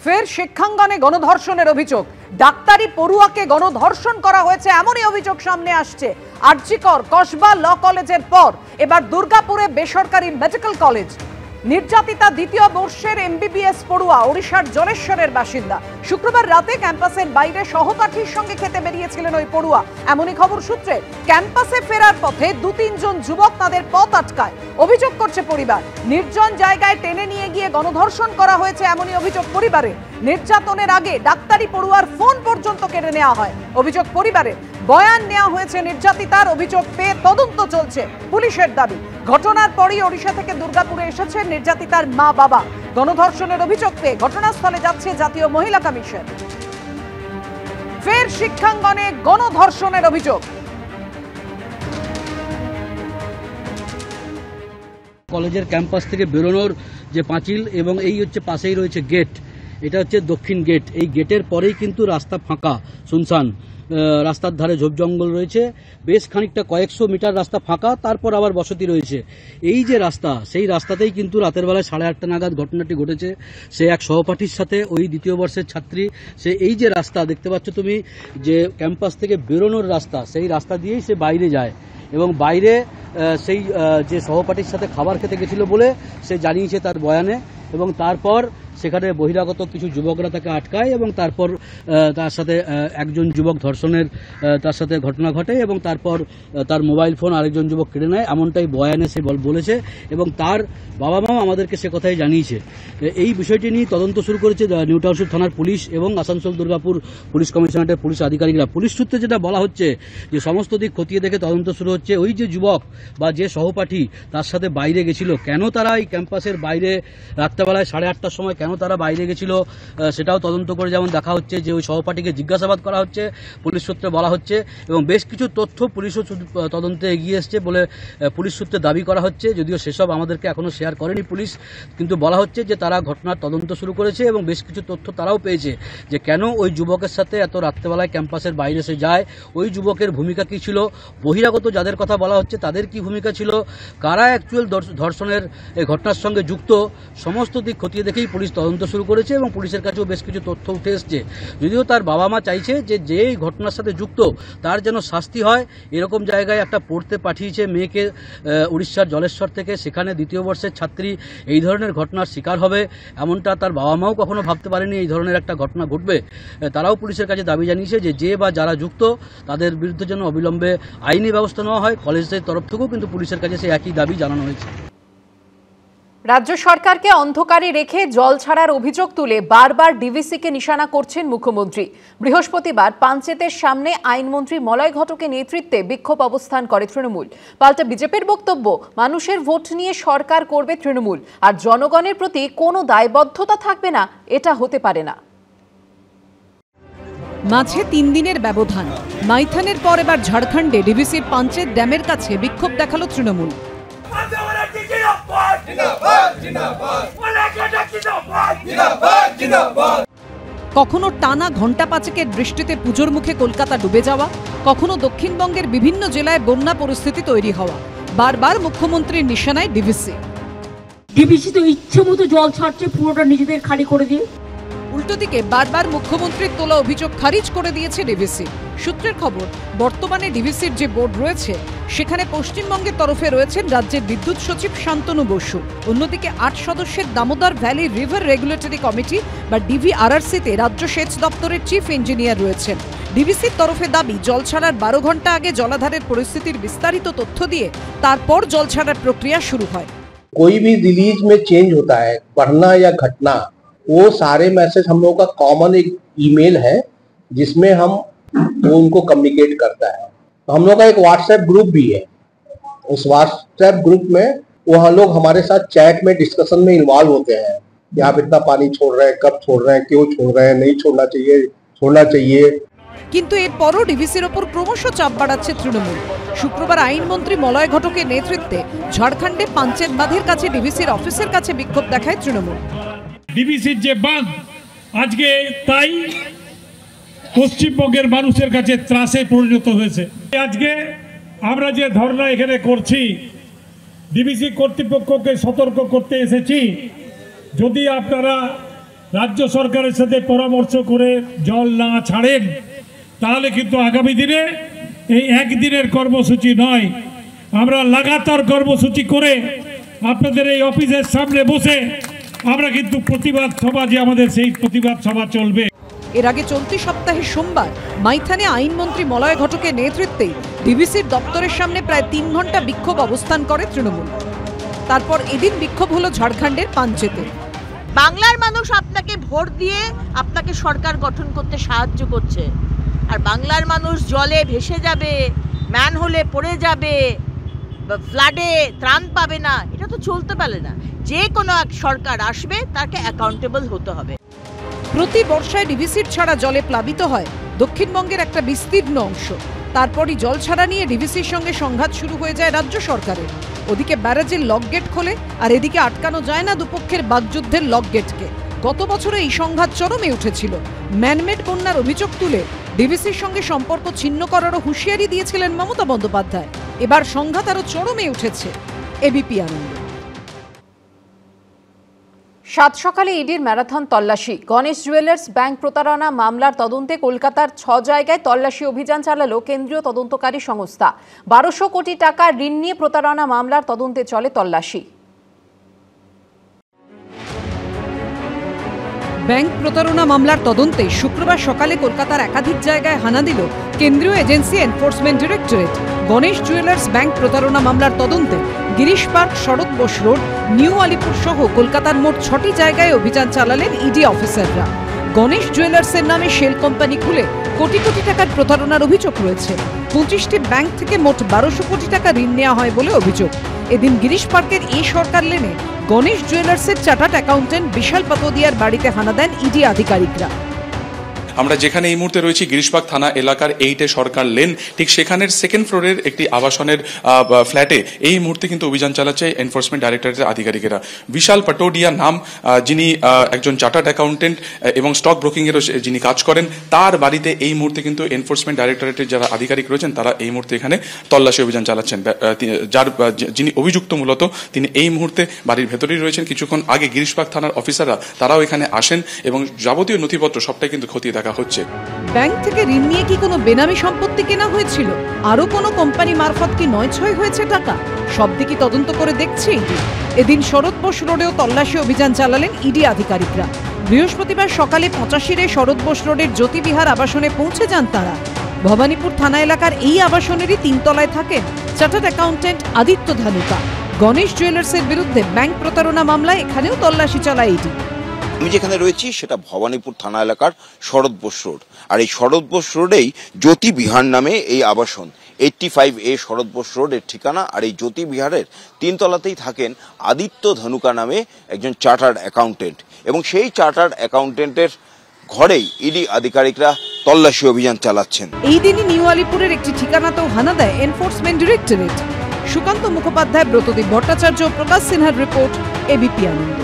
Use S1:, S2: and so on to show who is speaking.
S1: ফের শিক্ষাঙ্গনে গণধর্ষণের অভিযোগ। ডাক্তারি পড়ুয়াকে গণধর্ষণ করা হয়েছে এমনই অভিযোগ সামনে আসছে। আরজিকর কসবা ল কলেজের পর এবার দুর্গাপুরে বেসরকারি মেডিকেল কলেজ। নির্যাতিতা দ্বিতীয় বর্ষের এমবিবিএস পড়ুয়া ওড়িশার জলেশ্বরের বাসিন্দা। শুক্রবার রাতে ক্যাম্পাসের বাইরে সহপাঠীর সঙ্গে খেতে বেরিয়েছিলেন ওই পড়ুয়া। এমনই খবর সূত্রে ক্যাম্পাসে ফেরার পথে 2-3 জন যুবক তাদের পথ আটকায়। অভিযোগ করছে পরিবার, নির্জন জায়গায় টেনে নিয়ে গিয়ে গণধর্ষণ করা হয়েছে এমনই অভিযোগ পরিবারের। নির্যাতনের আগে ডাক্তারি পড়ুয়ার ফোন পর্যন্ত কেড়ে নেওয়া হয় অভিযোগ পরিবারের। বয়ান নেওয়া হয়েছে নির্যাতিতার। অভিযোগ পেয়ে তদন্ত চলছে পুলিশের দাবি। ঘটনার পরই ওড়িশা থেকে দুর্গাপুরে এসেছেন নির্যাতিতার মা বাবা। গণধর্ষণের অভিযোগ পেয়ে ঘটনাস্থলে যাচ্ছে জাতীয় মহিলা কমিশন। ফের শিক্ষাঙ্গনে গণধর্ষণের অভিযোগ।
S2: কলেজের ক্যাম্পাস থেকে বেরোনোর যে পাঁচিল এবং এই হচ্ছে পাশেই রয়েছে গেট, এটা হচ্ছে দক্ষিণ গেট। এই গেটের পরেই কিন্তু রাস্তা ফাঁকা, শুনশান। রাস্তার ধারে ঝোপ জঙ্গল রয়েছে, বেশ খানিকটা কয়েকশো মিটার রাস্তা ফাঁকা, তারপর আবার বসতি রয়েছে। এই যে রাস্তা, সেই রাস্তাতেই কিন্তু রাতের বেলায় 8:30 নাগাদ ঘটনাটি ঘটেছে। সে এক সহপাঠীর সাথে, ওই দ্বিতীয় বর্ষের ছাত্রী। সে এই যে রাস্তা দেখতে পাচ্ছ তুমি, যে ক্যাম্পাস থেকে বেরোনোর রাস্তা, সেই রাস্তা দিয়েই সে বাইরে যায় এবং বাইরে সেই যে সহপাঠীর সাথে খাবার খেতে গেছিল বলে সে জানিয়েছে তার বয়ানে। এবং তারপর সেখানে বহিরাগত কিছু যুবকরা তাকে আটকায় এবং তারপর তার সাথে একজন যুবক ধর্ষণের তার সাথে ঘটনা ঘটে এবং তারপর তার মোবাইল ফোন আরেকজন যুবক কেড়ে নেয়, এমনটাই বয়ানে সে বলেছে। এবং তার বাবা মাও আমাদেরকে সে কথাই জানিয়েছে। এই বিষয়টি নিয়ে তদন্ত শুরু করেছে নিউ টাউনশিপ থানার পুলিশ এবং আসানসোল দুর্গাপুর পুলিশ কমিশনারেটের পুলিশ আধিকারিকরা। পুলিশ সূত্রে যেটা বলা হচ্ছে যে সমস্ত দিক খতিয়ে দেখে তদন্ত শুরু হচ্ছে। ওই যে যুবক বা যে সহপাঠী তার সাথে বাইরে গেছিল, কেন তারা এই ক্যাম্পাসের বাইরে রাত্রেবেলায় 8:30টার সময় কেন তারা বাইরে গেছিল সেটাও তদন্ত করে যেমন দেখা হচ্ছে। যে ওই সহপাঠীকে জিজ্ঞাসাবাদ করা হচ্ছে পুলিশ সূত্রে বলা হচ্ছে এবং বেশ কিছু তথ্য পুলিশও তদন্তে এগিয়ে এসছে বলে পুলিশ সূত্রে দাবি করা হচ্ছে। যদিও সেসব আমাদেরকে এখনো শেয়ার করেনি পুলিশ, কিন্তু বলা হচ্ছে যে তারা ঘটনার তদন্ত শুরু করেছে এবং বেশ কিছু তথ্য তারাও পেয়েছে যে কেন ওই যুবকের সাথে এত রাত্রেবেলায় ক্যাম্পাসের বাইরে সে যায়, ওই যুবকের ভূমিকা কী ছিল, বহিরাগত যাদের কথা বলা হচ্ছে তাদের কি ভূমিকা ছিল, কারা অ্যাকচুয়াল ধর্ষণের এই ঘটনার সঙ্গে যুক্ত। সমস্ত দিক খতিয়ে দেখেই পুলিশ তদন্ত শুরু করেছে এবং পুলিশের কাছেও বেশ কিছু তথ্য উঠে এসছে। যদিও তার বাবা মা চাইছে যে এই ঘটনার সাথে যুক্ত তার যেন শাস্তি হয়। এরকম জায়গায় একটা পড়তে পাঠিয়েছে মেয়েকে উড়িষ্যার জলেশ্বর থেকে, সেখানে দ্বিতীয় বর্ষের ছাত্রী এই ধরনের ঘটনার শিকার হবে এমনটা তার বাবা মাও কখনো ভাবতে পারেনি এই ধরনের একটা ঘটনা ঘটবে। তারাও পুলিশের কাছে দাবি জানিয়েছে যে বা যারা যুক্ত তাদের বিরুদ্ধে যেন অবিলম্বে আইনি ব্যবস্থা নেওয়া হয়। কলেজের তরফ থেকেও কিন্তু পুলিশের কাছে সেই একই দাবি জানানো হয়েছে।
S1: রাজ্য সরকারকে অন্ধকারে রেখে জল ছাড়ার অভিযোগ তুলে বারবার ডিভিসিকে নিশানা করছেন মুখ্যমন্ত্রী। বৃহস্পতিবার পাঞ্চেতের সামনে আইনমন্ত্রী মলয় ঘটকের নেতৃত্বে বিক্ষোভ অবস্থান করে তৃণমূল। পাল্টা বিজেপির বক্তব্য, মানুষের ভোট নিয়ে সরকার করবে তৃণমূল, আর জনগণের প্রতি কোনো দায়বদ্ধতা থাকবে না, এটা হতে পারে না।
S3: মাঝে 3 দিনের ব্যবধান। মাইথানের পর এবার ঝাড়খণ্ডে ডিভিসির পাঞ্চেত ড্যামের কাছে বিক্ষোভ দেখালো তৃণমূল। কখনো টানা ঘণ্টা 5 বৃষ্টিতে পুজোর মুখে কলকাতা ডুবে যাওয়া, কখনো দক্ষিণবঙ্গের বিভিন্ন জেলায় বন্যা পরিস্থিতি তৈরি হওয়া। বারবার মুখ্যমন্ত্রীর নিশানায় ডিভিসি
S4: তো ইচ্ছে মতো জল ছাড়ছে, পুরোটা নিজেদের খালি করে দিয়ে।
S3: উল্টো দিকে বারবার মুখ্যমন্ত্রীর তোলা অভিযোগ খারিজ করে দিয়েছে ডিভিসি। সূত্রের খবর, বর্তমানে ডিভিসির যে বোর্ড রয়েছে সেখানে পশ্চিমবঙ্গের তরফে রয়েছেন রাজ্যের বিদ্যুৎ সচিব শান্তনু বসু। অন্যদিকে 8 সদস্যের Damodar valley river regulatory committee বা ডিভিআরআরসিতে রাজ্য সেচ দপ্তরের চিফ ইঞ্জিনিয়ার রয়েছেন। ডিভিসির তরফে দাবি, জল ছাড়ার 12 ঘন্টা আগে জলাধারের পরিস্থিতির বিস্তারিত তথ্য দিয়ে তারপর জল ছাড়ার প্রক্রিয়া শুরু হয়।
S5: कोई भी रिलीज में चेंज होता है, बढ़ना या घटना, वो सारे मैसेज हम लोगों का कॉमन एक ईमेल है जिसमें हम वो उनको कम्युनिकेट करता है। तो हम लोग का एक व्हाट्सएप ग्रुप भी है। उस व्हाट्सएप ग्रुप में वो हम लोग हमारे साथ चैट में डिस्कशन में इन्वॉल्व होते हैं कि आप इतना पानी छोड़ रहे हैं, कब छोड़ रहे हैं, क्यों छोड़ रहे हैं, नहीं छोड़ना चाहिए, छोड़ना चाहिए।
S3: কিন্তু এরপরও ডিভিসির ওপর ক্রমশ চাপ বাড়াচ্ছে তৃণমূল। শুক্রবার আইনমন্ত্রী মলয় ঘটকের নেতৃত্বে ঝাড়খণ্ডে পাঞ্চেত বাঁধের কাছে ডিভিসির অফিসের কাছে বিক্ষোভ দেখায় তৃণমূল।
S6: ডিভিসির যে বাঁধ আজকে তাই পশ্চিমবঙ্গের মানুষের কাছে ত্রাসে পরিণত হয়েছে। আজকে আমরা যে ধর্ণা এখানে করছি, ডিভিসি কর্তৃপক্ষকে সতর্ক করতে এসেছি, যদি আপনারা রাজ্য সরকারের সাথে পরামর্শ করে জল না ছাড়েন, তাহলে কিন্তু আগামী দিনে এই একদিনের কর্মসূচি নয়, আমরা লাগাতার কর্মসূচি করে আপনাদের এই অফিসের সামনে বসে আমরা কিন্তু প্রতিবাদ সভা, যে আমাদের সেই প্রতিবাদ সভা চলবে।
S3: এর আগে চলতি সপ্তাহে সোমবার মাইথানে আইনমন্ত্রী মলয় ঘটকের নেতৃত্বে ডিভিসির দপ্তরের সামনে প্রায় 3 ঘন্টা বিক্ষোভ অবস্থান করে তৃণমূল। তারপর এদিন বিক্ষোভ হলো ঝাড়খণ্ডের পাঞ্চেতে।
S7: বাংলার মানুষ আপনাকে ভোট দিয়ে আপনাকে সরকার গঠন করতে সাহায্য করছে, আর বাংলার মানুষ জলে ভেসে যাবে, ম্যানহোলে পড়ে যাবে, ফ্লাডে ত্রাণ পাবে না, এটা তো চলতে পারে না। যে কোনো এক সরকার আসবে, তাকে অ্যাকাউন্টেবল হতে হবে।
S3: প্রতি বর্ষায় ডিভিসির ছাড়া জলে প্লাবিত হয় দক্ষিণবঙ্গের একটা বিস্তীর্ণ অংশ। তারপরই জল ছাড়া নিয়ে ডিভিসির সঙ্গে সংঘাত শুরু হয়ে যায় রাজ্য সরকারের। ওদিকে ব্যারাজের লক গেট খোলে, আর এদিকে আটকানো যায় না দুপক্ষের বাগযুদ্ধের লক গেটকে। গত বছরে এই সংঘাত চরমে উঠেছিল। ম্যানমেড বন্যার অভিযোগ তুলে ডিভিসির সঙ্গে সম্পর্ক ছিন্ন করারও হুঁশিয়ারি দিয়েছিলেন মমতা বন্দ্যোপাধ্যায়। এবার সংঘাত আরও চরমে উঠেছে। এবিপি আনন্দ।
S8: সাত সকালে ইডির ম্যারাথন তল্লাশি। গণেশ জুয়েলার্স ব্যাংক প্রতারণা মামলার তদন্তে কলকাতার 6 জায়গায় তল্লাশি অভিযান চালালো কেন্দ্রীয় তদন্তকারী সংস্থা। 1200 কোটি টাকা ঋণ নিয়ে প্রতারণা মামলার তদন্তে চলে তল্লাশি।
S3: ব্যাংক প্রতারণা মামলার তদন্তে শুক্রবার সকালে কলকাতার একাধিক জায়গায় হানা দিল কেন্দ্রীয় agency enforcement directorate. Ganesh jewellers bank প্রতারণা মামলার তদন্তে গিরিশ পার্ক, শরৎ বোস রোড, নিউ আলিপুর সহ কলকাতার মোট 6টি জায়গায় অভিযান চালালেন ইডি অফিসাররা। গণেশ জুয়েলার্সের নামে শেল কোম্পানি খুলে কোটি কোটি টাকার প্রতারণার অভিযোগ রয়েছে। 25টি ব্যাংক থেকে মোট 1200 কোটি টাকা ঋণ নেওয়া হয় বলে অভিযোগ। এদিন গিরিশ পার্কের সরকার লেনে গণেশ জুয়েলার্সের চার্টার্ড অ্যাকাউন্টেন্ট বিশাল পাতোদিয়ার বাড়িতে হানা দেন ইডি আধিকারিকরা।
S9: আমরা যেখানে এই মুহূর্তে রয়েছি গিরিশবাগ থানা এলাকার 8 সরকার লেন, ঠিক সেখানের 2nd ফ্লোরের একটি আবাসনের ফ্ল্যাটে এই মুহূর্তে কিন্তু অভিযান চালাচ্ছে এনফোর্সমেন্ট ডাইরেক্টরেটের আধিকারিকেরা। বিশাল পাটোডিয়া নাম, যিনি একজন চার্টার্ড অ্যাকাউন্টেন্ট এবং স্টক ব্রোকিং এরও যিনি কাজ করেন, তার বাড়িতে এই মুহূর্তে কিন্তু এনফোর্সমেন্ট ডাইরেক্টরেটের যারা আধিকারিক রয়েছেন তারা এই মুহূর্তে এখানে তল্লাশি অভিযান চালাচ্ছেন। যিনি অভিযুক্ত মূলত তিনি এই মুহূর্তে বাড়ির ভেতরেই রয়েছেন। কিছুক্ষণ আগে গিরিশবাগ থানার অফিসাররা তারাও এখানে আসেন এবং যাবতীয় নথিপত্র সবটাই কিন্তু খতিয়ে দেখা হচ্ছে।
S3: ব্যাংক থেকে ঋণ নিয়ে কি কোনো বেনামি সম্পত্তি কেনা হয়েছিল? আরো কোনো কোম্পানি মারফত কি নয়-ছয় হয়েছে টাকা? সব দিকে তদন্ত করে দেখছে ইডি। এদিন শরৎ বোস রোডেও তল্লাশি অভিযান চালালেন ইডি আধিকারিকরা। বৃহস্পতিবার সকালে 85 শরৎ বোস রোডের জ্যোতিবিহার আবাসনে পৌঁছে যান তারা। ভবানীপুর থানা এলাকার এই আবাসনেরই 3 তলায় থাকেন চার্টার্ড অ্যাকাউন্টেন্ট আদিত্য ধানুকা। গণেশ জুয়েলার্সের বিরুদ্ধে ব্যাংক প্রতারণা মামলায় এখানেও তল্লাশি চালায় ইডি।
S10: আমি যেখানে রয়েছি সেটা ভবানীপুর থানা এলাকার শরৎ বোস রোড, আর এই শরৎ বোস রোডেই জ্যোতি বিহার নামে এই আবাসন। 85A শরৎ বোস রোডের ঠিকানা। আর এই জ্যোতি বিহারের 3 তলাতেই থাকেন আদিত্য ধনুকা নামে একজন চার্টার্ড অ্যাকাউন্টেন্ট, এবং সেই চার্টার্ড অ্যাকাউন্টেন্টের ঘরেই ইডি আধিকারিকরা তল্লাশি অভিযান চালাচ্ছেন।
S3: এই দিনই নিউ আলিপুরের একটি ঠিকানাতেও হানা দেয় এনফোর্সমেন্ট ডিরেক্টরেট। সুকান্ত মুখোপাধ্যায়, ব্রতদীপ ভট্টাচার্য, প্রকাশ সিনহার রিপোর্ট, এবিপি আনন্দ।